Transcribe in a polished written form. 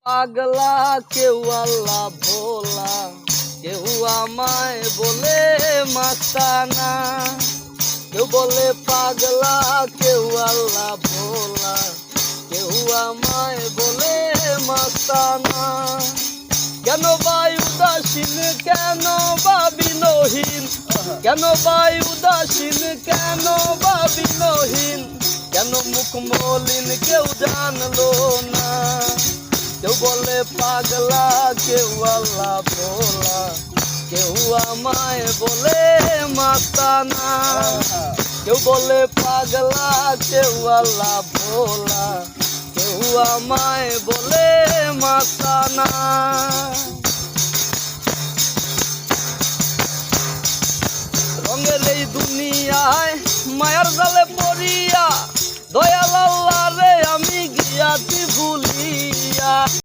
পাগলা কেউ আল্লাহ ভোলা, কেউ আমায় বলে মাস্তানা। কেউ বলে পাগলা, কেউ আল্লাহ ভোলা, কেউ আমায় বলে মাস্তানা। কেন বাই উদাসীন, কেন বা বিনহীন, কেন বাই উদাসীন, কেন বা বিনহীন, কেন মুখ মলিন কেউ জানলো না। কেউ বলে পাগলা, কেউ আল্লাহ ভোলা, কেউ আমায় বলে মাস্তানা। কেউ বলে পাগলা, কেউ আল্লাহ ভোলা, কেউ আমায় বলে মাস্তানা।